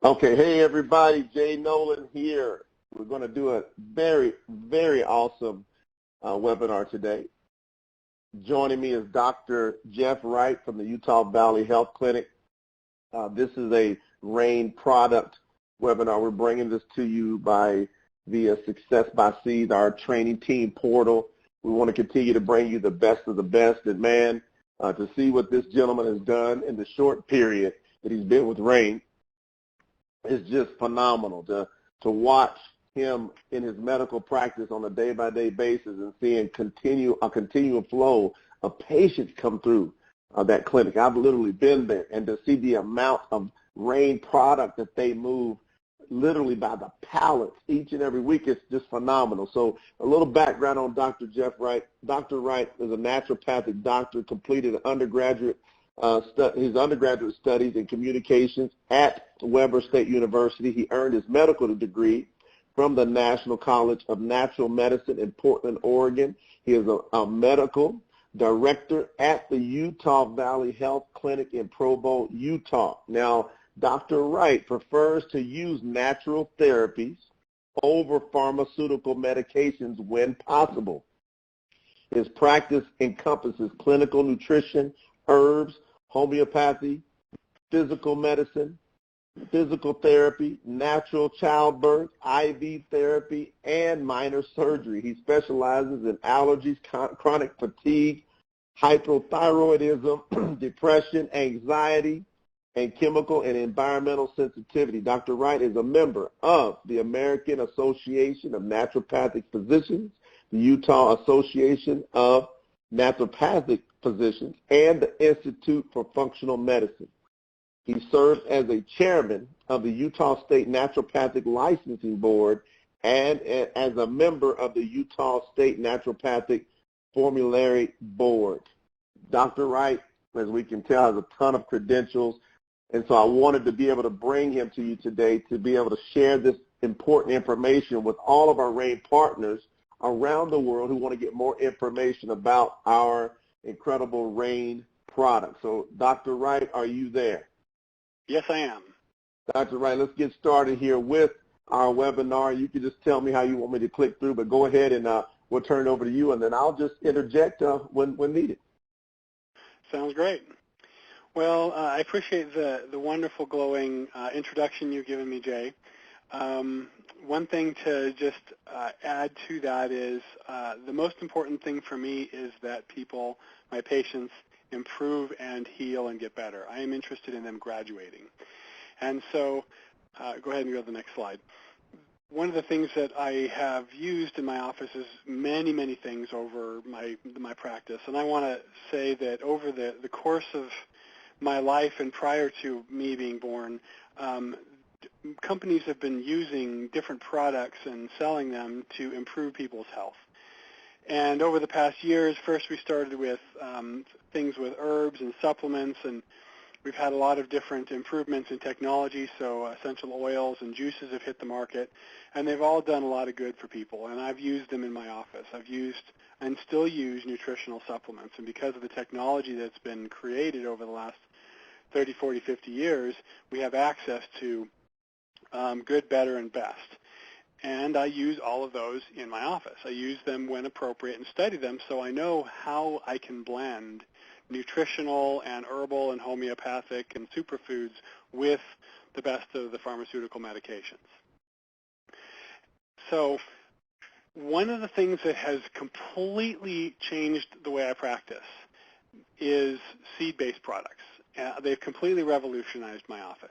Okay, hey everybody, Jay Nolan here. We're going to do a very awesome webinar today. Joining me is Dr. Jeff Wright from the Utah Valley Health Clinic. This is a RAIN product webinar. We're bringing this to you via Success by Seeds, our training team portal. We want to continue to bring you the best of the best. And man, to see what this gentleman has done in the short period that he's been with RAIN, it's just phenomenal to watch him in his medical practice on a day-by-day basis and seeing a continual flow of patients come through that clinic. I've literally been there, and to see the amount of RAIN product that they move literally by the pallets each and every week, it's just phenomenal. So a little background on Dr. Jeff Wright. Dr. Wright is a naturopathic doctor, completed his undergraduate studies in communications at Weber State University. He earned his medical degree from the National College of Natural Medicine in Portland, Oregon. He is a medical director at the Utah Valley Health Clinic in Provo, Utah. Now, Dr. Wright prefers to use natural therapies over pharmaceutical medications when possible. His practice encompasses clinical nutrition, herbs, homeopathy, physical medicine, physical therapy, natural childbirth, IV therapy, and minor surgery. He specializes in allergies, chronic fatigue, hypothyroidism, depression, anxiety, and chemical and environmental sensitivity. Dr. Wright is a member of the American Association of Naturopathic Physicians, the Utah Association of Naturopathic Physicians, and the Institute for Functional Medicine. He serves as a chairman of the Utah State Naturopathic Licensing Board and as a member of the Utah State Naturopathic Formulary Board. Dr. Wright, as we can tell, has a ton of credentials, and so I wanted to be able to bring him to you today to be able to share this important information with all of our RAIN partners around the world who want to get more information about our incredible RAIN product. So, Dr. Wright, are you there? Yes, I am. Dr. Wright, let's get started here with our webinar. You can just tell me how you want me to click through, but go ahead and we'll turn it over to you, and then I'll just interject when needed. Sounds great. Well, I appreciate the wonderful, glowing introduction you've given me, Jay. One thing to just add to that is the most important thing for me is that people, my patients, improve and heal and get better. I am interested in them graduating. And so go ahead and go to the next slide. One of the things that I have used in my office is many things over my practice. And I want to say that over the course of my life and prior to me being born, companies have been using different products and selling them to improve people's health. And over the past years, first we started with things with herbs and supplements, and we've had a lot of different improvements in technology, so essential oils and juices have hit the market, and they've all done a lot of good for people, and I've used them in my office. I've used and still use nutritional supplements, and because of the technology that's been created over the last 30, 40, 50 years, we have access to good, better, and best. And I use all of those in my office. I use them when appropriate and study them so I know how I can blend nutritional and herbal and homeopathic and superfoods with the best of the pharmaceutical medications. So one of the things that has completely changed the way I practice is seed-based products. They've completely revolutionized my office.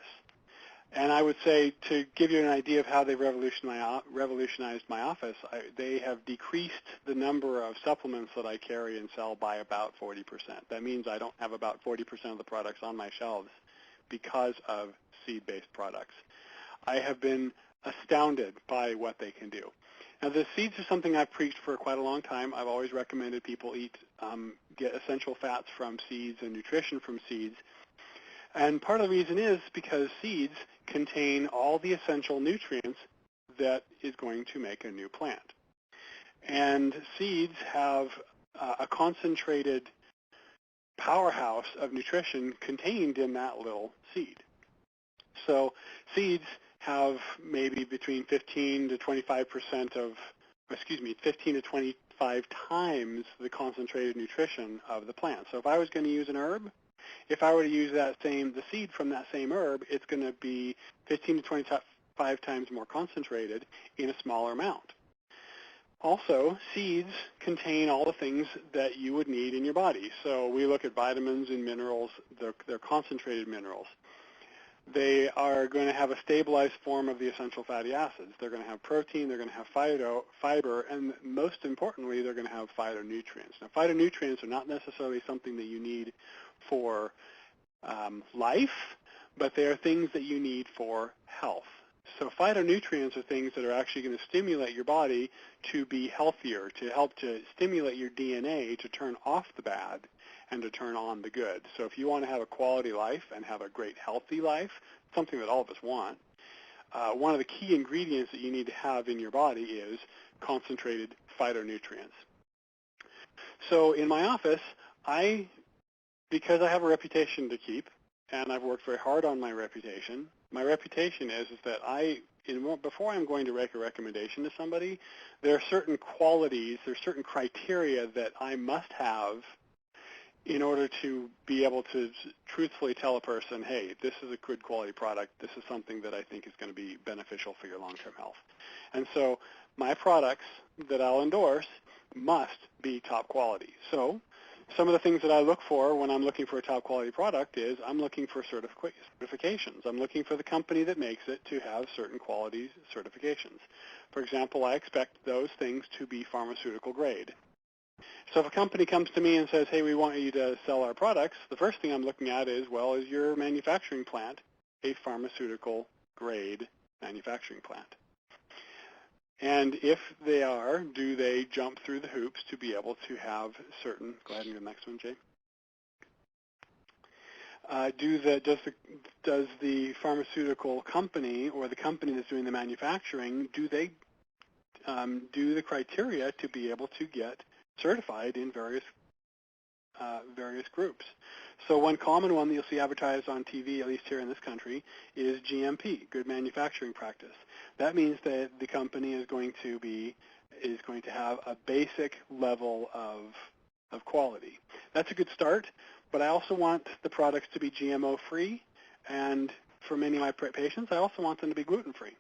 And I would say, to give you an idea of how they revolutionized my office, they have decreased the number of supplements that I carry and sell by about 40%. That means I don't have about 40% of the products on my shelves because of seed-based products. I have been astounded by what they can do. Now, the seeds are something I've preached for quite a long time. I've always recommended people get essential fats from seeds and nutrition from seeds. And part of the reason is because seeds contain all the essential nutrients that is going to make a new plant. And seeds have a concentrated powerhouse of nutrition contained in that little seed. So seeds have maybe between 15 to 25% of, 15 to 25 times the concentrated nutrition of the plant. So if I was going to use an herb, if I were to use the seed from that same herb, it's going to be 15 to 25 times more concentrated in a smaller amount. Also, seeds contain all the things that you would need in your body. So we look at vitamins and minerals, they're concentrated minerals. They are going to have a stabilized form of the essential fatty acids. They're going to have protein, they're going to have fiber, and most importantly, they're going to have phytonutrients. Now, phytonutrients are not necessarily something that you need for life, but they are things that you need for health. So phytonutrients are things that are actually going to stimulate your body to be healthier, to help to stimulate your DNA to turn off the bad and to turn on the good. So if you want to have a quality life and have a great healthy life, something that all of us want, one of the key ingredients that you need to have in your body is concentrated phytonutrients. So in my office, because I have a reputation to keep, and I've worked very hard on my reputation is that before I'm going to make a recommendation to somebody, there are certain qualities, there's certain criteria that I must have in order to be able to truthfully tell a person, hey, this is a good quality product, this is something that I think is going to be beneficial for your long-term health. And so my products that I'll endorse must be top quality. So some of the things that I look for when I'm looking for a top quality product is I'm looking for certifications. I'm looking for the company that makes it to have certain quality certifications. For example, I expect those things to be pharmaceutical grade. So if a company comes to me and says, hey, we want you to sell our products, the first thing I'm looking at is, well, is your manufacturing plant a pharmaceutical grade manufacturing plant? And if they are, do they jump through the hoops to be able to have certain, go ahead and go to the next one, Jay. Does the pharmaceutical company or the company that's doing the manufacturing, do they do the criteria to be able to get certified in various groups? So one common one that you'll see advertised on TV, at least here in this country, is GMP, Good Manufacturing Practice. That means that the company is going to have a basic level of quality. That's a good start, but I also want the products to be GMO-free, and for many of my patients, I also want them to be gluten-free.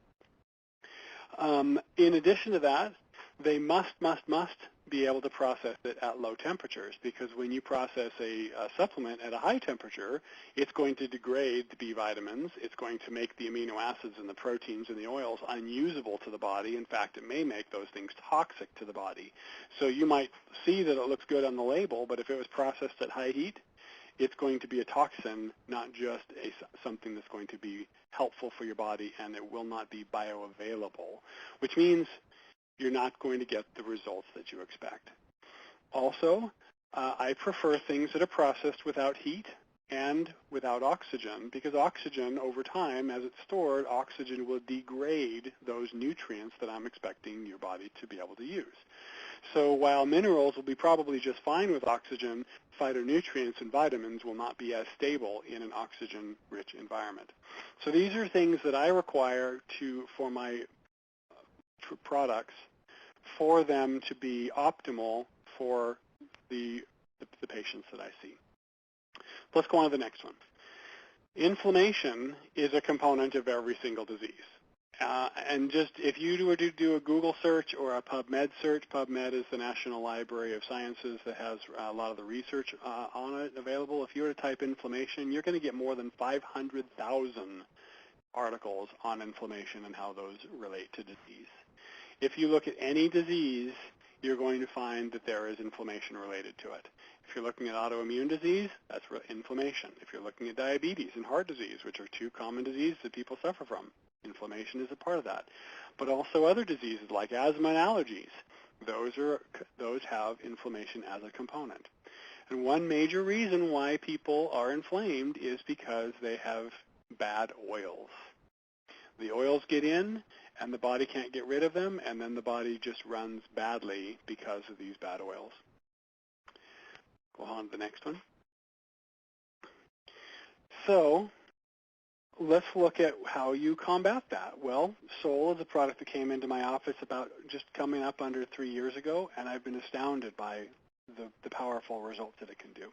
In addition to that, they must be able to process it at low temperatures, because when you process a supplement at a high temperature, it's going to degrade the B vitamins. It's going to make the amino acids and the proteins and the oils unusable to the body. In fact, it may make those things toxic to the body. So you might see that it looks good on the label, but if it was processed at high heat, it's going to be a toxin, not just something that's going to be helpful for your body, and it will not be bioavailable, which means you're not going to get the results that you expect. Also, I prefer things that are processed without heat and without oxygen, because oxygen, over time, as it's stored, oxygen will degrade those nutrients that I'm expecting your body to be able to use. So while minerals will be probably just fine with oxygen, phytonutrients and vitamins will not be as stable in an oxygen-rich environment. So these are things that I require for my products, for them to be optimal for the patients that I see. Let's go on to the next one. Inflammation is a component of every single disease. And just if you were to do a Google search or a PubMed search, PubMed is the National Library of Sciences that has a lot of the research on it available. If you were to type inflammation, you're going to get more than 500,000 articles on inflammation and how those relate to disease. If you look at any disease, you're going to find that there is inflammation related to it. If you're looking at autoimmune disease, that's inflammation. If you're looking at diabetes and heart disease, which are two common diseases that people suffer from, inflammation is a part of that. But also other diseases like asthma and allergies, those have inflammation as a component. And one major reason why people are inflamed is because they have bad oils. The oils get in, and the body can't get rid of them, and then the body just runs badly because of these bad oils. Go on to the next one. So let's look at how you combat that. Well, Sol is a product that came into my office about just coming up under 3 years ago, and I've been astounded by the powerful results that it can do.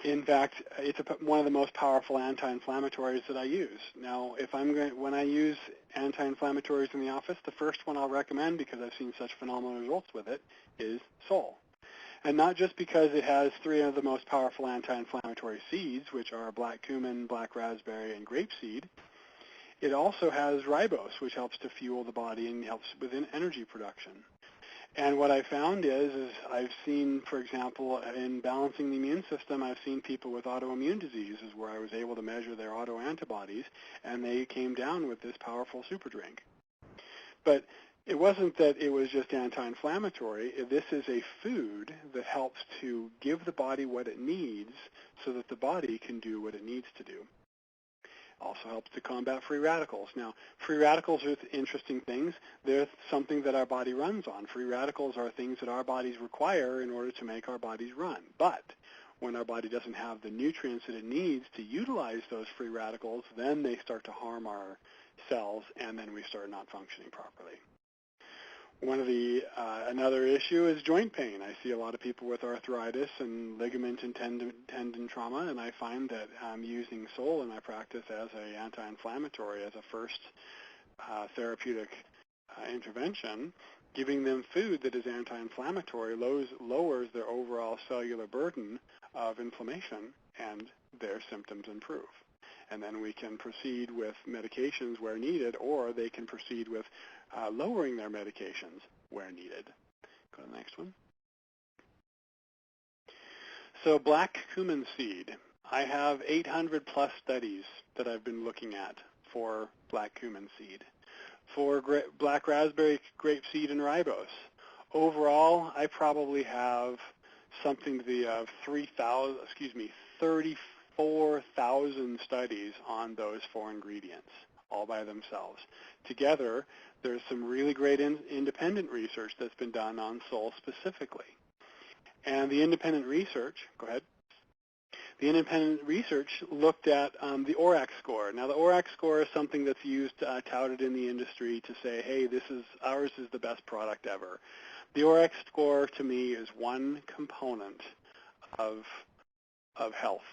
In fact, it's one of the most powerful anti-inflammatories that I use. Now, when I use anti-inflammatories in the office, the first one I'll recommend, because I've seen such phenomenal results with it, is Sol. And not just because it has 3 of the most powerful anti-inflammatory seeds, which are black cumin, black raspberry, and grapeseed. It also has ribose, which helps to fuel the body and helps with energy production. And what I found is I've seen, for example, in balancing the immune system, I've seen people with autoimmune diseases where I was able to measure their autoantibodies, and they came down with this powerful super drink. But it wasn't that it was just anti-inflammatory. This is a food that helps to give the body what it needs so that the body can do what it needs to do. Also helps to combat free radicals. Now, free radicals are interesting things. They're something that our body runs on. Free radicals are things that our bodies require in order to make our bodies run. But when our body doesn't have the nutrients that it needs to utilize those free radicals, then they start to harm our cells, and then we start not functioning properly. Another issue is joint pain. I see a lot of people with arthritis and ligament and tendon trauma, and I find that using Sol in my practice as an anti-inflammatory, as a first therapeutic intervention, giving them food that is anti-inflammatory lowers their overall cellular burden of inflammation, and their symptoms improve. And then we can proceed with medications where needed, or they can proceed with lowering their medications where needed. Go to the next one. So black cumin seed. I have 800 plus studies that I've been looking at for black cumin seed. For black raspberry, grapeseed, and ribose. Overall, I probably have something to the 34,000 studies on those 4 ingredients, all by themselves. Together, there's some really great independent research that's been done on Sol specifically. And the independent research, go ahead. The independent research looked at the ORAC score. Now, the ORAC score is something that's used, touted in the industry to say, hey, ours is the best product ever. The ORAC score, to me, is one component of health.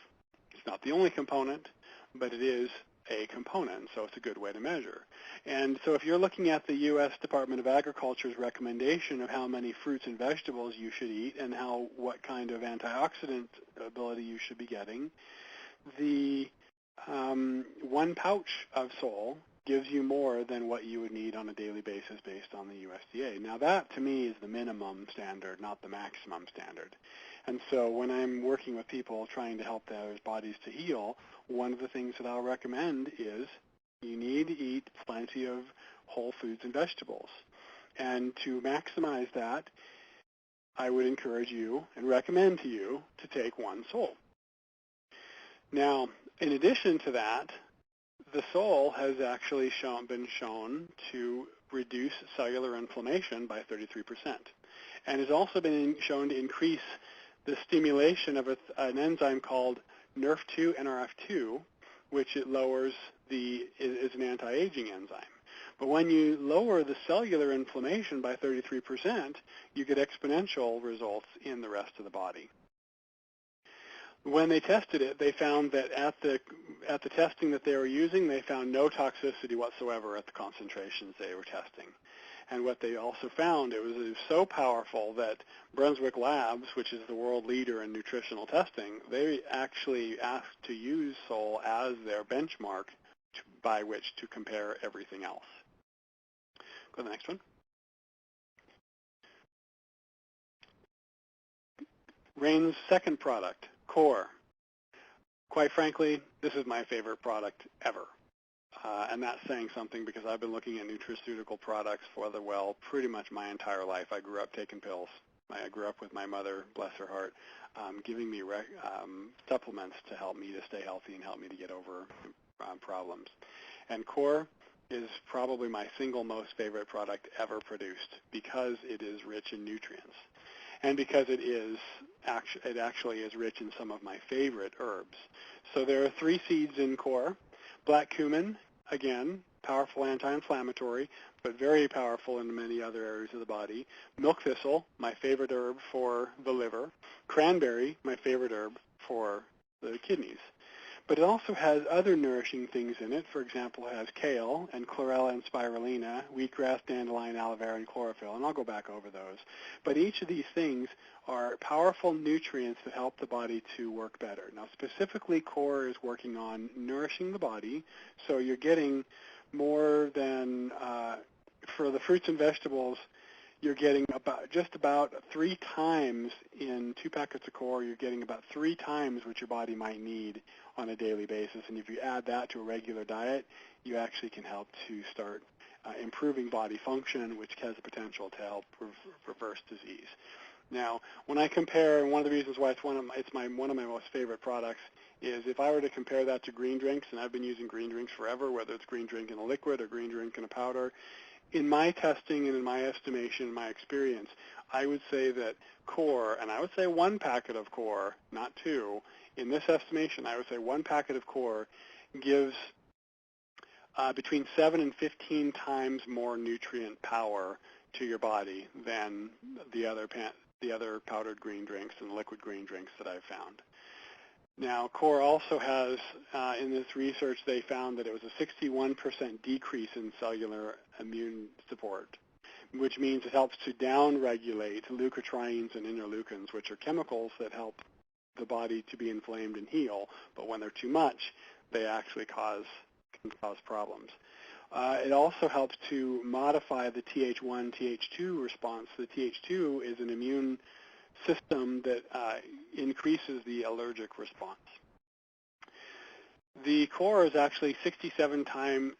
It's not the only component, but it is a component, so it's a good way to measure. And so if you're looking at the U.S. Department of Agriculture's recommendation of how many fruits and vegetables you should eat and what kind of antioxidant ability you should be getting, the 1 pouch of Sol gives you more than what you would need on a daily basis based on the USDA. Now that, to me, is the minimum standard, not the maximum standard. And so when I'm working with people trying to help their bodies to heal, one of the things that I'll recommend is you need to eat plenty of whole foods and vegetables. And to maximize that, I would encourage you and recommend to you to take 1 Sol. Now, in addition to that, the Sol has actually been shown to reduce cellular inflammation by 33%, and has also been shown to increase the stimulation of an enzyme called NRF2, NRF2, which it lowers is an anti-aging enzyme. But when you lower the cellular inflammation by 33%, you get exponential results in the rest of the body. When they tested it, they found that at the testing that they were using, they found no toxicity whatsoever at the concentrations they were testing. And what they also found, it was so powerful that Brunswick Labs, which is the world leader in nutritional testing, they actually asked to use Sol as their benchmark by which to compare everything else. Go to the next one. Rain's second product, Core. Quite frankly, this is my favorite product ever. And that's saying something because I've been looking at nutraceutical products for pretty much my entire life. I grew up taking pills. I grew up with my mother, bless her heart, giving me supplements to help me to stay healthy and help me to get over problems. And Core is probably my single most favorite product ever produced because it is rich in nutrients. And because it actually is rich in some of my favorite herbs. So there are 3 seeds in Core. Black cumin, again, powerful anti-inflammatory, but very powerful in many other areas of the body. Milk thistle, my favorite herb for the liver. Cranberry, my favorite herb for the kidneys. But it also has other nourishing things in it. For example, it has kale and chlorella and spirulina, wheatgrass, dandelion, aloe vera, and chlorophyll, and I'll go back over those. But each of these things are powerful nutrients that help the body to work better. Now, specifically, core is working on nourishing the body, so you're getting more than, for the fruits and vegetables, you're getting just about 3 times in 2 packets of core, you're getting about 3 times what your body might need on a daily basis. And if you add that to a regular diet, you actually can help to start improving body function, which has the potential to help reverse disease. Now, when I compare, and one of the reasons why it's one of my most favorite products is if I were to compare that to green drinks, and I've been using green drinks forever, whether it's green drink in a liquid or green drink in a powder, in my testing and in my estimation, my experience, I would say that core, and I would say 1 packet of core, not 2. In this estimation, I would say 1 packet of core gives between 7 and 15 times more nutrient power to your body than the other powdered green drinks and liquid green drinks that I've found. Now, core also has, in this research, they found that it was a 61% decrease in cellular immune support, which means it helps to down-regulate leukotrienes and interleukins, which are chemicals that help the body to be inflamed and heal, but when they're too much, they actually can cause problems. It also helps to modify the Th1, Th2 response. The Th2 is an immune system that increases the allergic response. The core is actually 67%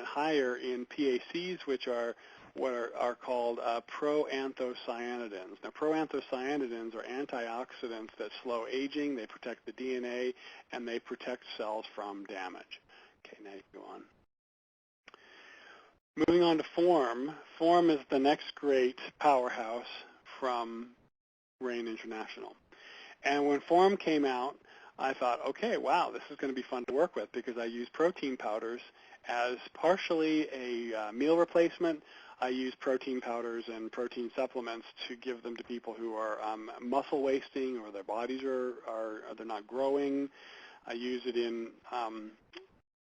higher in PACs, which are what are called proanthocyanidins. Now, proanthocyanidins are antioxidants that slow aging, they protect the DNA, and they protect cells from damage. Okay, now you can go on. Moving on to Form. Form is the next great powerhouse from Rain International. And when Form came out, I thought, okay, wow, this is going to be fun to work with because I use protein powders as partially a meal replacement. I use protein powders and protein supplements to give them to people who are muscle wasting or their bodies they're not growing. I use it in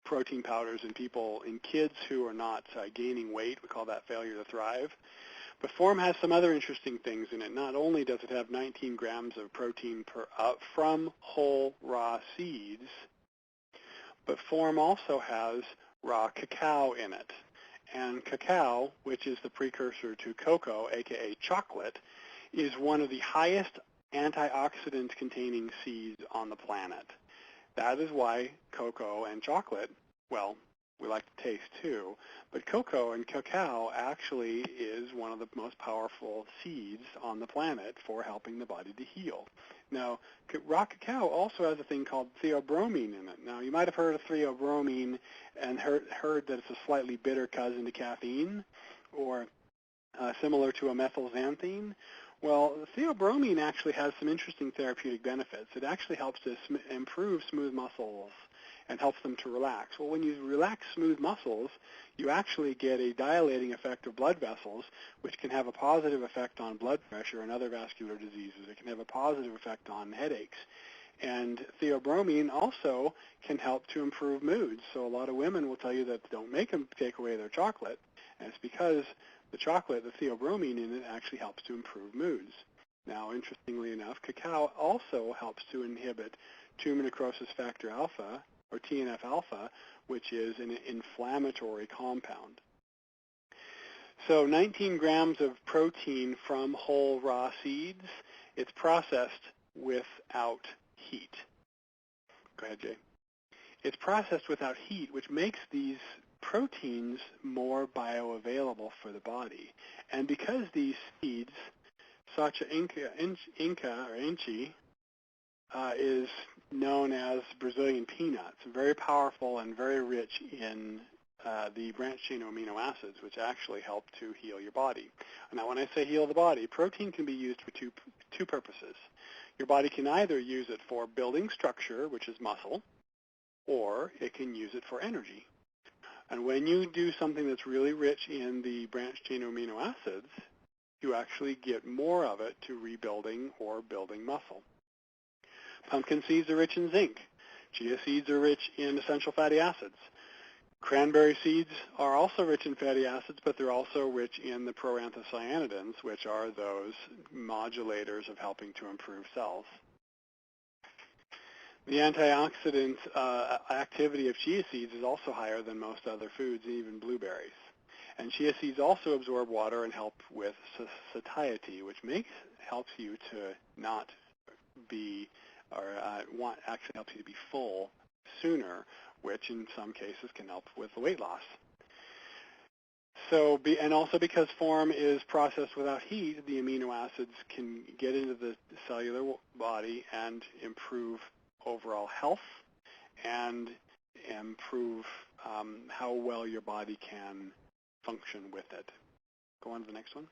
protein powders in kids who are not gaining weight. We call that failure to thrive. But Form has some other interesting things in it. Not only does it have 19 grams of protein from whole raw seeds, but Form also has raw cacao in it. And cacao, which is the precursor to cocoa, aka chocolate, is one of the highest antioxidant-containing seeds on the planet. That is why cocoa and chocolate, well, we like to taste too, but cocoa and cacao actually is one of the most powerful seeds on the planet for helping the body to heal. Now, raw cacao also has a thing called theobromine in it. Now, you might have heard of theobromine and heard that it's a slightly bitter cousin to caffeine or similar to a methylxanthine. Well, theobromine actually has some interesting therapeutic benefits. It actually helps to improve smooth muscles and helps them to relax. Well, when you relax smooth muscles, you actually get a dilating effect of blood vessels, which can have a positive effect on blood pressure and other vascular diseases. It can have a positive effect on headaches. And theobromine also can help to improve moods. So a lot of women will tell you that don't make them take away their chocolate, and it's because the chocolate, the theobromine in it, actually helps to improve moods. Now, interestingly enough, cacao also helps to inhibit tumor necrosis factor alpha, or TNF-alpha, which is an inflammatory compound. So 19 grams of protein from whole raw seeds. It's processed without heat. Go ahead, Jay. It's processed without heat, which makes these proteins more bioavailable for the body. And because these seeds, Sacha inchi, is known as Brazilian peanuts, very powerful and very rich in the branched chain amino acids, which actually help to heal your body. Now, when I say heal the body, protein can be used for two purposes. Your body can either use it for building structure, which is muscle, or it can use it for energy. And when you do something that's really rich in the branched chain amino acids, you actually get more of it to rebuilding or building muscle. Pumpkin seeds are rich in zinc. Chia seeds are rich in essential fatty acids. Cranberry seeds are also rich in fatty acids, but they're also rich in the proanthocyanidins, which are those modulators of helping to improve cells. The antioxidant activity of chia seeds is also higher than most other foods, even blueberries. And chia seeds also absorb water and help with satiety, which helps you to not be, or actually helps you to be full sooner, which in some cases can help with weight loss. So, and also because form is processed without heat, the amino acids can get into the cellular body and improve overall health and improve how well your body can function with it. Go on to the next one.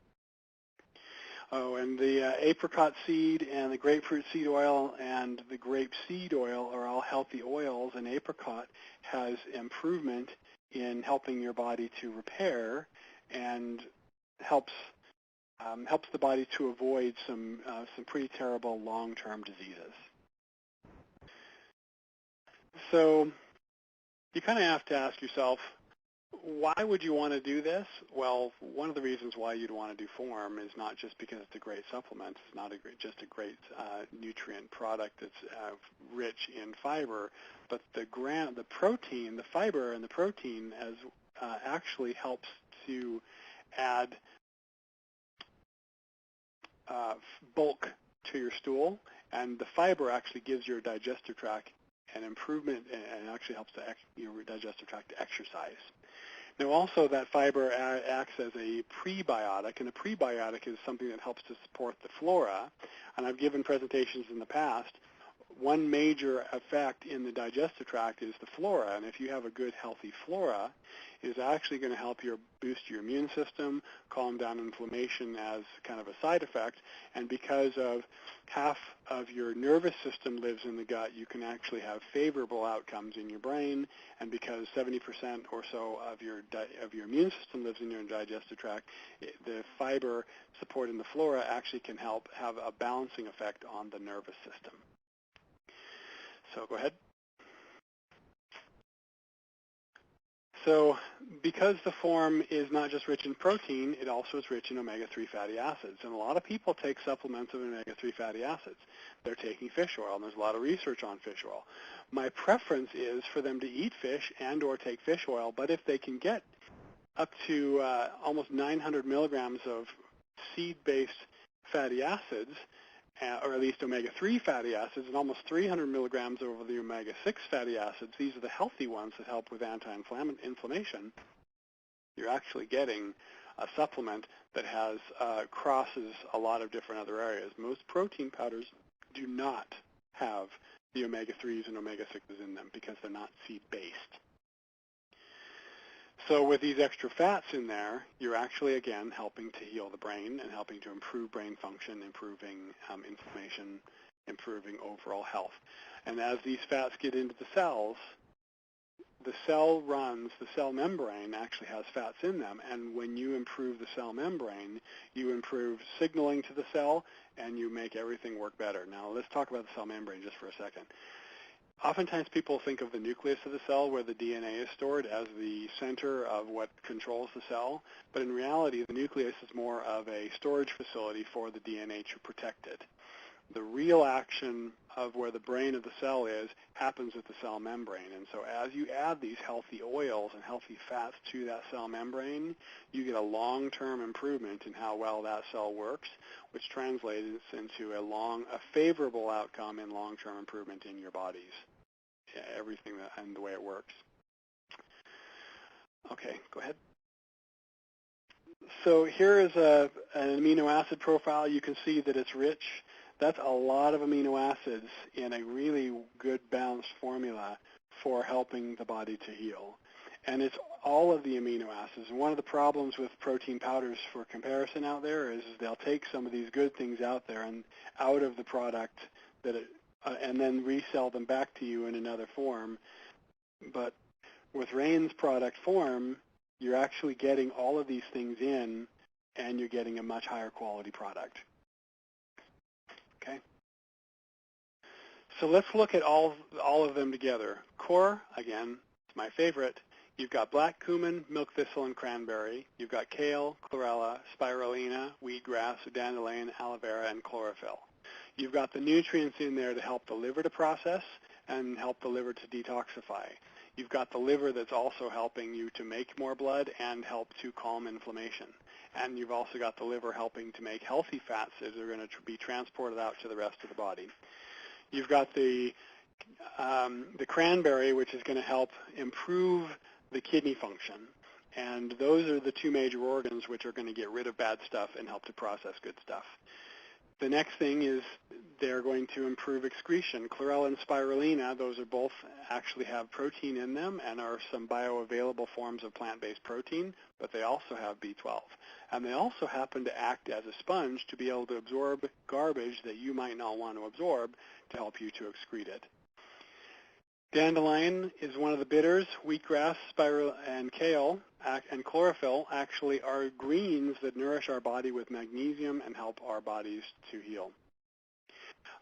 Oh, and the apricot seed and the grapefruit seed oil and the grape seed oil are all healthy oils, and apricot has improvement in helping your body to repair and helps the body to avoid some pretty terrible long-term diseases. So you kind of have to ask yourself, why would you want to do this? Well, one of the reasons why you'd want to do form is not just because it's a great supplement. It's not just a great nutrient product that's rich in fiber, but the protein, the fiber and the protein actually helps to add bulk to your stool, and the fiber actually gives your digestive tract an improvement and actually helps your digestive tract to exercise. Now also that fiber acts as a prebiotic, and a prebiotic is something that helps to support the flora. And I've given presentations in the past. One major effect in the digestive tract is the flora, and if you have a good healthy flora, it is actually going to help boost your immune system, calm down inflammation as kind of a side effect, and because of half of your nervous system lives in the gut, you can actually have favorable outcomes in your brain, and because 70% or so of your immune system lives in your digestive tract, the fiber support in the flora actually can help have a balancing effect on the nervous system. So go ahead. So because the form is not just rich in protein, it also is rich in omega-3 fatty acids. And a lot of people take supplements of omega-3 fatty acids. They're taking fish oil, and there's a lot of research on fish oil. My preference is for them to eat fish and or take fish oil, but if they can get up to almost 900 milligrams of seed-based fatty acids, or at least omega-3 fatty acids, and almost 300 milligrams over the omega-6 fatty acids. These are the healthy ones that help with anti-inflammation. You're actually getting a supplement that crosses a lot of different other areas. Most protein powders do not have the omega-3s and omega-6s in them because they're not seed-based. So with these extra fats in there, you're actually, again, helping to heal the brain and helping to improve brain function, improving inflammation, improving overall health. And as these fats get into the cells, the cell membrane actually has fats in them. And when you improve the cell membrane, you improve signaling to the cell, and you make everything work better. Now, let's talk about the cell membrane just for a second. Oftentimes people think of the nucleus of the cell where the DNA is stored as the center of what controls the cell, but in reality the nucleus is more of a storage facility for the DNA to protect it. The real action of where the brain of the cell is happens at the cell membrane, and so as you add these healthy oils and healthy fats to that cell membrane, you get a long-term improvement in how well that cell works, which translates into a favorable outcome in long-term improvement in your bodies, everything and the way it works. Okay, go ahead. So here is an amino acid profile. You can see that it's rich. That's a lot of amino acids in a really good balanced formula for helping the body to heal. And it's all of the amino acids. And one of the problems with protein powders for comparison out there is they'll take some of these good things out there and out of the product and then resell them back to you in another form But with Rain's product form, you're actually getting all of these things in, and you're getting a much higher quality product. Okay? So let's look at all of them together. Core, again, is my favorite. You've got black cumin, milk thistle, and cranberry. You've got kale, chlorella, spirulina, wheatgrass, dandelion, aloe vera, and chlorophyll. You've got the nutrients in there to help the liver to process and help the liver to detoxify. You've got the liver that's also helping you to make more blood and help to calm inflammation. And you've also got the liver helping to make healthy fats that are going to be transported out to the rest of the body. You've got the cranberry, which is going to help improve the kidney function. And those are the two major organs which are going to get rid of bad stuff and help to process good stuff. The next thing is they're going to improve excretion. Chlorella and spirulina, those are both actually have protein in them and are some bioavailable forms of plant-based protein, but they also have B12. And they also happen to act as a sponge to be able to absorb garbage that you might not want to absorb to help you to excrete it. Dandelion is one of the bitters. Wheatgrass, spirulina, and kale and chlorophyll actually are greens that nourish our body with magnesium and help our bodies to heal.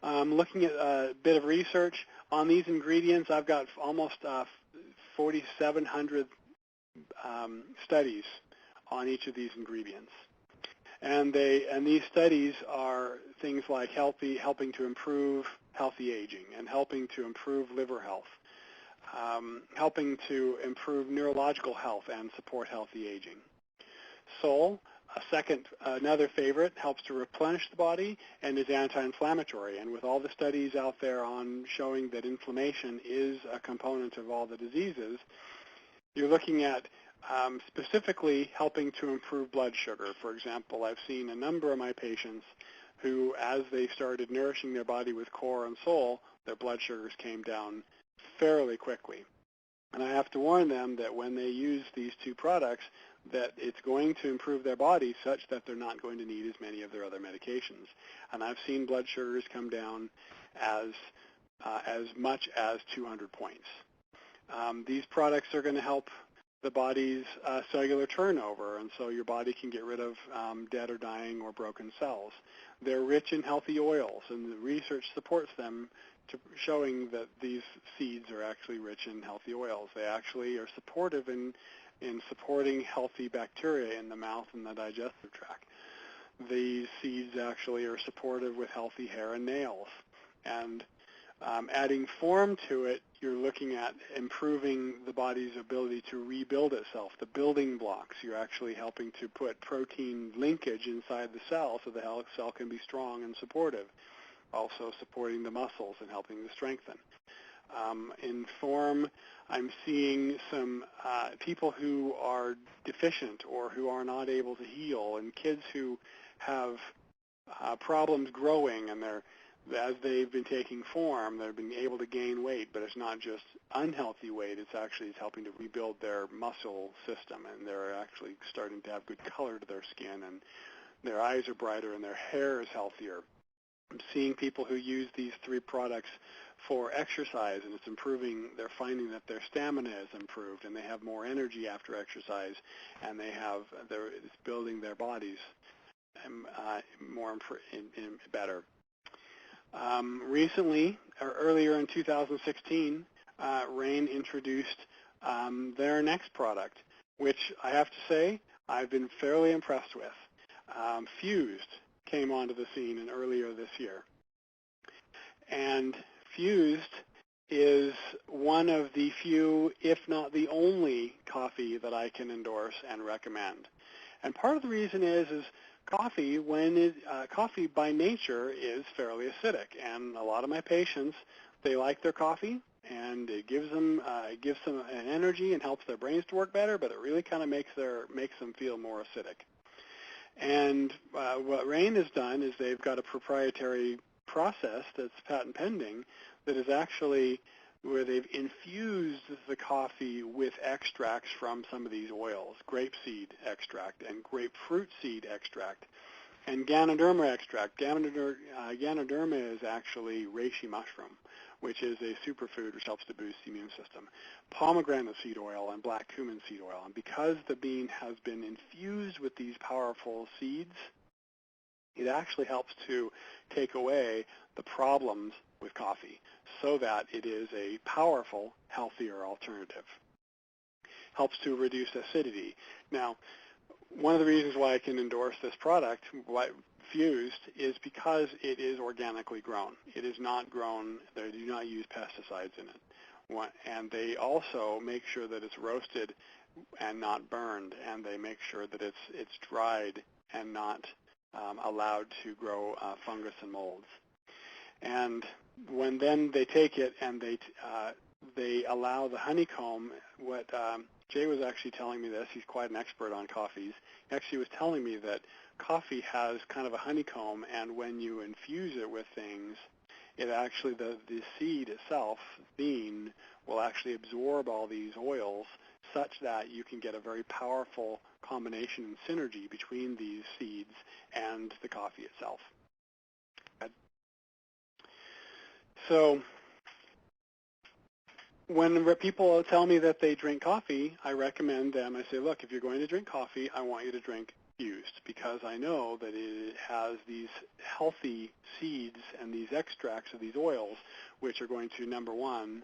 Looking at a bit of research on these ingredients, I've got almost 4,700 studies on each of these ingredients. And these studies are things like helping to improve healthy aging and helping to improve liver health, helping to improve neurological health and support healthy aging. Sole, another favorite, helps to replenish the body and is anti-inflammatory. And with all the studies out there on showing that inflammation is a component of all the diseases, you're looking at specifically helping to improve blood sugar. For example, I've seen a number of my patients who, as they started nourishing their body with core and sole, their blood sugars came down fairly quickly. And I have to warn them that when they use these two products, that it's going to improve their body such that they're not going to need as many of their other medications. And I've seen blood sugars come down as much as 200 points. These products are going to help the body's cellular turnover, and so your body can get rid of dead or dying or broken cells. They're rich in healthy oils, and the research supports them showing that these seeds are actually rich in healthy oils. They actually are supportive in supporting healthy bacteria in the mouth and the digestive tract. These seeds actually are supportive with healthy hair and nails. And adding form to it, you're looking at improving the body's ability to rebuild itself, the building blocks. You're actually helping to put protein linkage inside the cell so the cell can be strong and supportive, also supporting the muscles and helping to strengthen. In form, I'm seeing some people who are deficient or who are not able to heal, and kids who have problems growing, and as they've been taking form, they've been able to gain weight, but it's not just unhealthy weight, it's helping to rebuild their muscle system, and they're actually starting to have good color to their skin, and their eyes are brighter, and their hair is healthier. I'm seeing people who use these three products for exercise, and it's improving. They're finding that their stamina is improved, and they have more energy after exercise, and it's building their bodies better. Recently, or earlier in 2016, Rain introduced their next product, which I have to say I've been fairly impressed with. Fused came onto the scene earlier this year. And Fused is one of the few, if not the only, coffee that I can endorse and recommend. And part of the reason is coffee, coffee by nature is fairly acidic, and a lot of my patients, they like their coffee, and it gives them an energy and helps their brains to work better, but it really kind of makes them feel more acidic. And what Rain has done is they've got a proprietary process that's patent pending that is actually where they've infused the coffee with extracts from some of these oils, grapeseed extract and grapefruit seed extract, and Ganoderma extract. Ganoderma is actually reishi mushroom. which is a superfood which helps to boost the immune system, pomegranate seed oil, and black cumin seed oil. And because the bean has been infused with these powerful seeds, it actually helps to take away the problems with coffee so that it is a powerful, healthier alternative. Helps to reduce acidity. Now, one of the reasons why I can endorse this product, Fused, is because it is organically grown. It is not grown, they do not use pesticides in it. And they also make sure that it's roasted and not burned, and they make sure that it's dried and not allowed to grow fungus and molds. And when then they take it and they allow the honeycomb, Jay was actually telling me this. He's quite an expert on coffees. He actually was telling me that coffee has kind of a honeycomb, and when you infuse it with things, it actually, the seed itself, bean, will actually absorb all these oils such that you can get a very powerful combination and synergy between these seeds and the coffee itself. So when people tell me that they drink coffee, I recommend them, I say, look, if you're going to drink coffee, I want you to drink Fused, because I know that it has these healthy seeds and these extracts of these oils, which are going to, number one,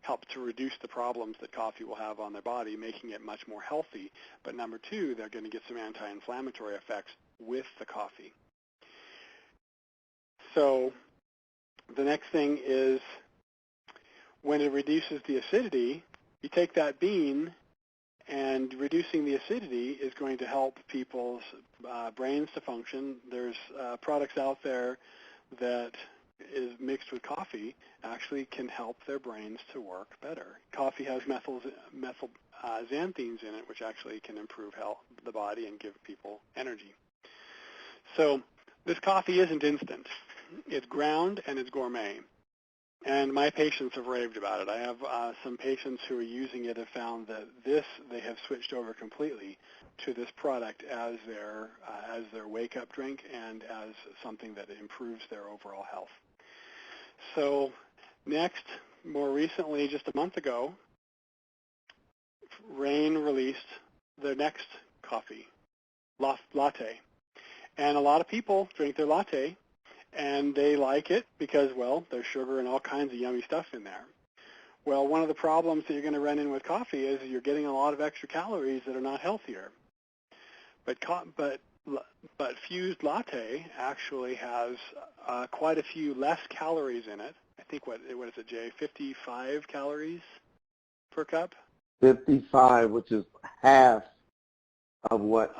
help to reduce the problems that coffee will have on their body, making it much more healthy. But number two, they're going to get some anti-inflammatory effects with the coffee. So the next thing is, when it reduces the acidity, you take that bean, and reducing the acidity is going to help people's brains to function. There's products out there that is mixed with coffee actually can help their brains to work better. Coffee has xanthines in it, which actually can improve the body and give people energy. So this coffee isn't instant. It's ground and it's gourmet. And my patients have raved about it. I have some patients who are using it have found that they have switched over completely to this product as their wake-up drink and as something that improves their overall health. So next, more recently, just a month ago, Rain released their next coffee, latte. And a lot of people drink their latte, and they like it because, well, there's sugar and all kinds of yummy stuff in there. Well, one of the problems that you're going to run in with coffee is you're getting a lot of extra calories that are not healthier. But Fused Latte actually has quite a few less calories in it. I think, what is it, Jay, 55 calories per cup? 55, which is half of what,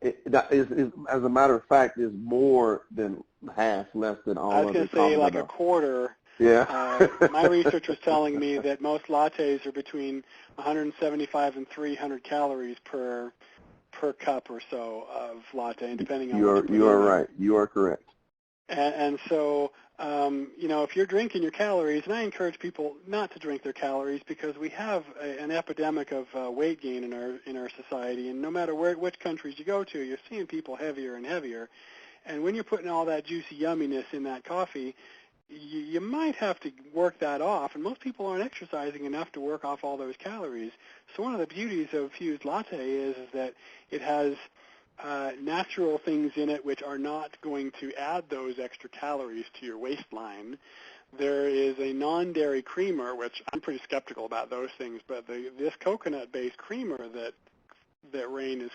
as a matter of fact, is more than half, less than all of it. I was going to say like a quarter. Yeah. My research was telling me that most lattes are between 175 and 300 calories per cup or so of latte, depending on what you are right. You are correct. And so, if you're drinking your calories, and I encourage people not to drink their calories because we have an epidemic of weight gain in our society, and no matter which countries you go to, you're seeing people heavier and heavier. And when you're putting all that juicy yumminess in that coffee, you might have to work that off, and most people aren't exercising enough to work off all those calories. So one of the beauties of Fused Latte is that it has natural things in it which are not going to add those extra calories to your waistline. There is a non-dairy creamer, which I'm pretty skeptical about those things, but this coconut-based creamer that Rain has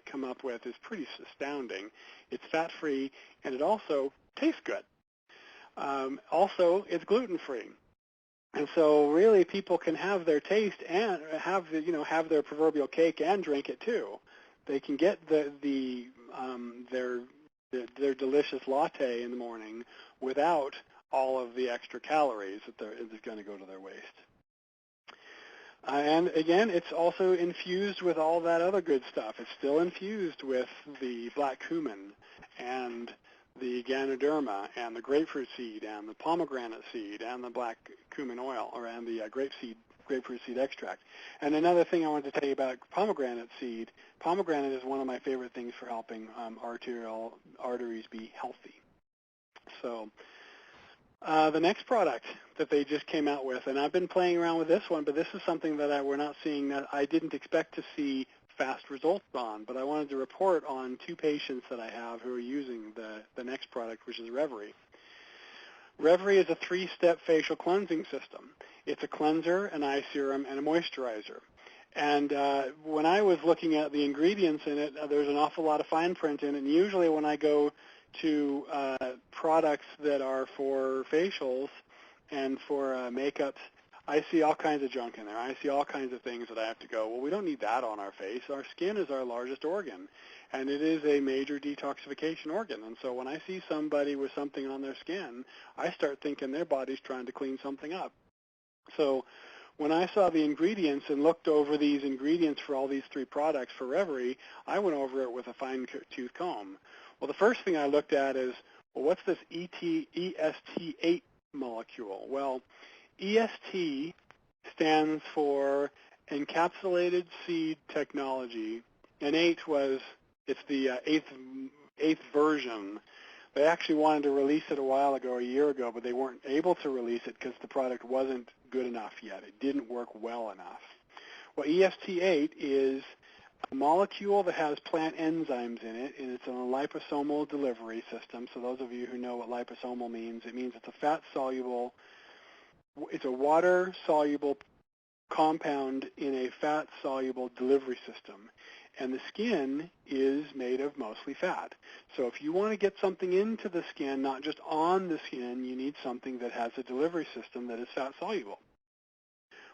come up with is pretty astounding. It's fat-free, and it also tastes good. Also, it's gluten-free. And so really people can have their taste and have their proverbial cake and drink it too. They can get their delicious latte in the morning without all of the extra calories that is going to go to their waist. And again, it's also infused with all that other good stuff. It's still infused with the black cumin and the Ganoderma and the grapefruit seed and the pomegranate seed and the black cumin oil, and the grapefruit seed extract. And another thing I wanted to tell you about pomegranate seed, pomegranate is one of my favorite things for helping arteries be healthy. So The next product that they just came out with, and I've been playing around with this one, but this is something that we're not seeing, that I didn't expect to see fast results on, but I wanted to report on 2 patients that I have who are using the next product, which is Reverie. Reverie is a 3-step facial cleansing system. It's a cleanser, an eye serum, and a moisturizer. And when I was looking at the ingredients in it, there's an awful lot of fine print in it, and usually when I go to products that are for facials and for makeups, I see all kinds of junk in there. I see all kinds of things that I have to go, well, we don't need that on our face. Our skin is our largest organ, and it is a major detoxification organ. And so when I see somebody with something on their skin, I start thinking their body's trying to clean something up. So when I saw the ingredients and looked over these ingredients for all these 3 products for Reverie, I went over it with a fine-tooth comb. Well, the first thing I looked at is, well, what's this EST8 molecule? Well, EST stands for Encapsulated Seed Technology, and it's the eighth version. They actually wanted to release it a year ago, but they weren't able to release it because the product wasn't good enough yet. It didn't work well enough. Well, EST8 is a molecule that has plant enzymes in it, and it's on a liposomal delivery system. So those of you who know what liposomal means, it means it's a water-soluble compound in a fat-soluble delivery system. And the skin is made of mostly fat. So if you want to get something into the skin, not just on the skin, you need something that has a delivery system that is fat-soluble.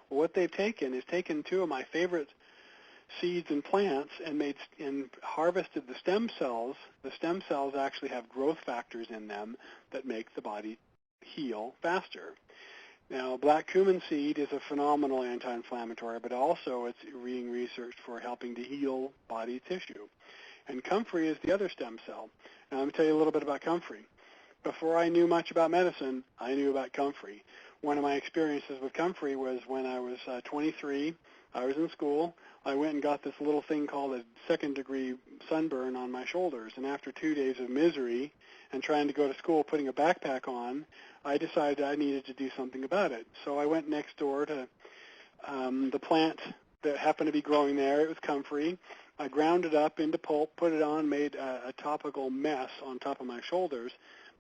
Well, what they've taken is 2 of my favorite seeds and plants and harvested the stem cells. The stem cells actually have growth factors in them that make the body heal faster. Now, black cumin seed is a phenomenal anti-inflammatory, but also it's being researched for helping to heal body tissue. And comfrey is the other stem cell. Now, let me tell you a little bit about comfrey. Before I knew much about medicine, I knew about comfrey. One of my experiences with comfrey was when I was 23. I was in school. I went and got this little thing called a 2nd-degree sunburn on my shoulders. And after 2 days of misery and trying to go to school, putting a backpack on, I decided I needed to do something about it. So I went next door to the plant that happened to be growing there. It was comfrey. I ground it up into pulp, put it on, made a topical mess on top of my shoulders.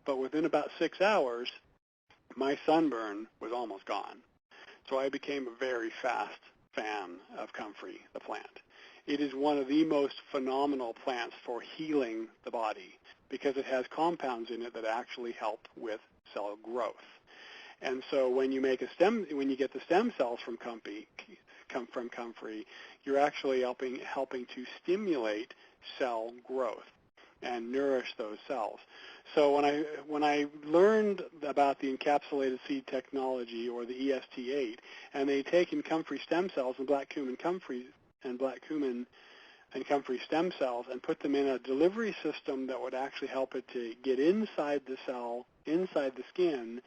But within about 6 hours, my sunburn was almost gone. So I became a very fast fan of comfrey, the plant. It is one of the most phenomenal plants for healing the body because it has compounds in it that actually help with cell growth. And so when you get the stem cells from comfrey, you're actually helping to stimulate cell growth and nourish those cells. So when I learned about the encapsulated seed technology, or the EST8, and they'd taken comfrey stem cells and black cumin and comfrey stem cells and put them in a delivery system that would actually help it to get inside the cell, inside the skin,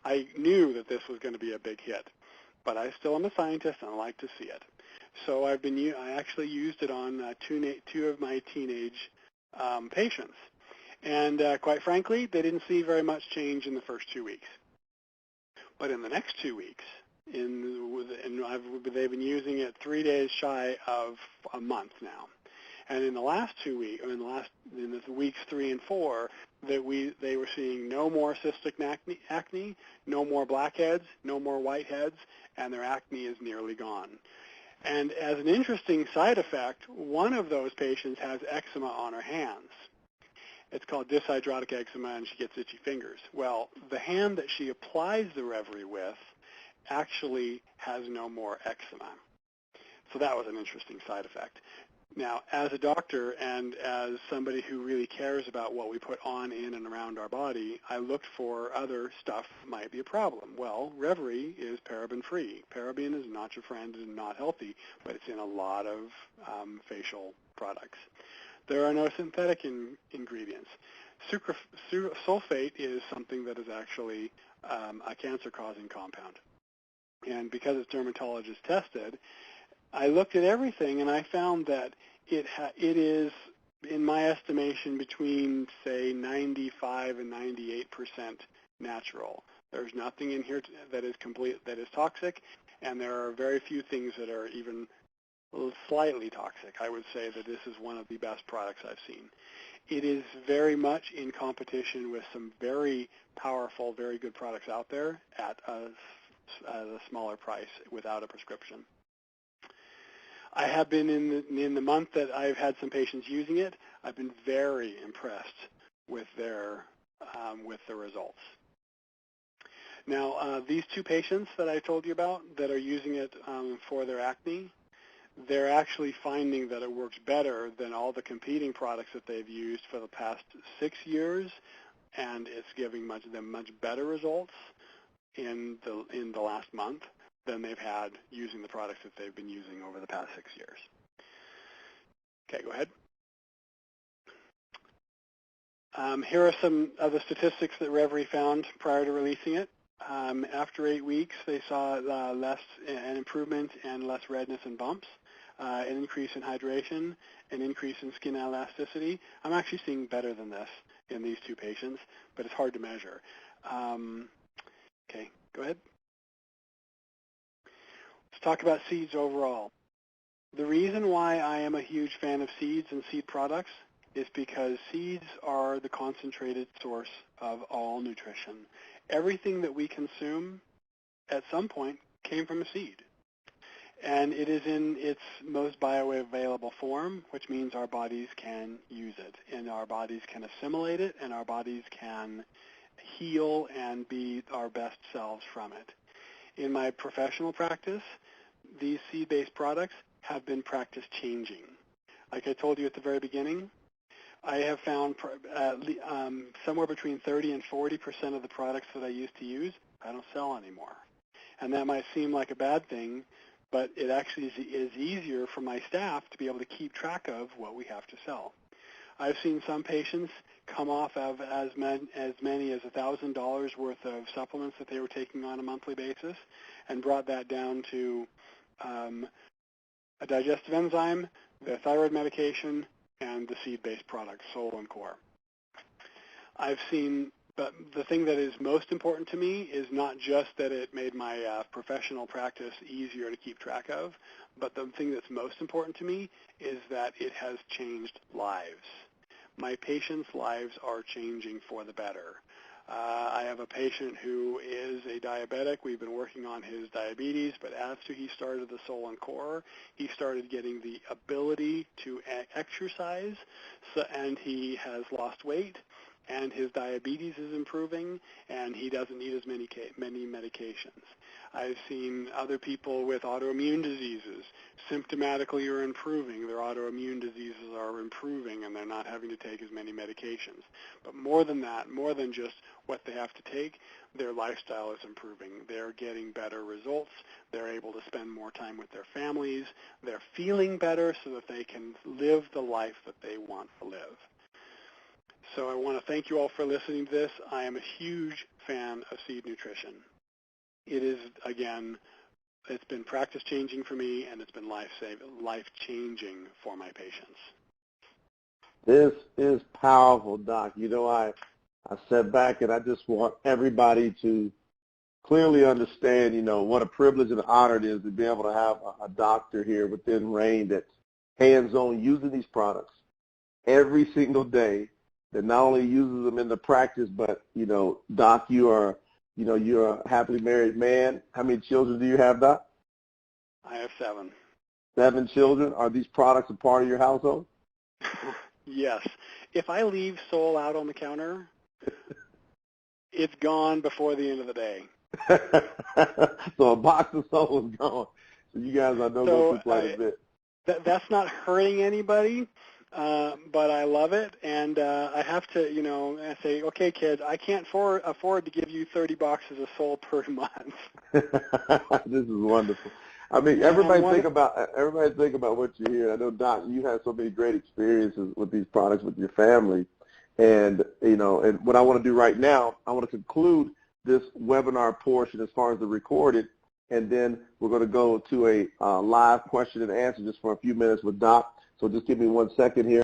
I knew that this was going to be a big hit. But I still am a scientist, and I like to see it. So I actually used it on 2 of my teenage patients. And quite frankly, they didn't see very much change in the first 2 weeks. But in the next 2 weeks, they've been using it 3 days shy of a month now. And in the last 2 weeks, or in the weeks 3 and 4, they were seeing no more cystic acne, no more blackheads, no more whiteheads, and their acne is nearly gone. And as an interesting side effect, one of those patients has eczema on her hands. It's called dyshidrotic eczema, and she gets itchy fingers. Well, the hand that she applies the Reverie with actually has no more eczema. So that was an interesting side effect. Now, as a doctor and as somebody who really cares about what we put on, in, and around our body, I looked for other stuff that might be a problem. Well, Reverie is paraben-free. Paraben is not your friend and not healthy, but it's in a lot of facial products. There are no synthetic ingredients. Sulfate is something that is actually a cancer-causing compound. And because it's dermatologist tested, I looked at everything, and I found that it is, in my estimation, between, say, 95 and 98% natural. There's nothing in here that is toxic, and there are very few things that are even slightly toxic. I would say that this is one of the best products I've seen. It is very much in competition with some very powerful, very good products out there at a smaller price without a prescription. I have been in the month that I've had some patients using it. I've been very impressed with the results. Now, these two patients that I told you about that are using it for their acne, they're actually finding that it works better than all the competing products that they've used for the past 6 years, and it's giving them much better results in the last month than they've had using the products that they've been using over the past 6 years. Okay, go ahead. Here are some of the statistics that Reverie found prior to releasing it. After 8 weeks, they saw an improvement and less redness and bumps, an increase in hydration, an increase in skin elasticity. I'm actually seeing better than this in these two patients, but it's hard to measure. Okay, go ahead. Let's talk about seeds overall. The reason why I am a huge fan of seeds and seed products is because seeds are the concentrated source of all nutrition. Everything that we consume at some point came from a seed. And it is in its most bioavailable form, which means our bodies can use it, and our bodies can assimilate it, and our bodies can heal and be our best selves from it. In my professional practice, these seed-based products have been practice changing. Like I told you at the very beginning, I have found somewhere between 30 and 40% of the products that I used to use, I don't sell anymore. And that might seem like a bad thing, but it actually is easier for my staff to be able to keep track of what we have to sell. I've seen some patients come off of as many as $1,000 worth of supplements that they were taking on a monthly basis and brought that down to a digestive enzyme, the thyroid medication, and the seed-based products, Sol and Core. I've seen, but the thing that is most important to me is not just that it made my professional practice easier to keep track of, but the thing that's most important to me is that it has changed lives. My patients' lives are changing for the better. I have a patient who is a diabetic. We've been working on his diabetes, but after he started the Sol and Core, he started getting the ability to exercise, and he has lost weight, and his diabetes is improving, and he doesn't need as many medications. I've seen other people with autoimmune diseases symptomatically are improving. Their autoimmune diseases are improving, and they're not having to take as many medications. But more than that, more than just what they have to take, their lifestyle is improving. They're getting better results. They're able to spend more time with their families. They're feeling better so that they can live the life that they want to live. So I want to thank you all for listening to this. I am a huge fan of seed nutrition. It is, again, it's been practice-changing for me, and it's been life-changing for my patients. This is powerful, Doc. You know, I sat back and I just want everybody to clearly understand, you know, what a privilege and an honor it is to be able to have a doctor here within Rain that's hands-on using these products every single day, that not only uses them in the practice, but, you know, Doc, you're a happily married man. How many children do you have, Doc? I have 7. 7 children. Are these products a part of your household? Yes. If I leave Sol out on the counter, it's gone before the end of the day. So a box of Sol is gone. So you guys, I know, go through quite a bit. That's not hurting anybody. But I love it, and I have to, you know, I say, okay, kids, I can't afford to give you 30 boxes of Sol per month. This is wonderful. I mean, everybody think about what you hear. I know, Doc, you had so many great experiences with these products with your family, and you know, and what I want to do right now, I want to conclude this webinar portion as far as the recorded, and then we're going to go to a live question and answer just for a few minutes with Doc. So just give me 1 second here.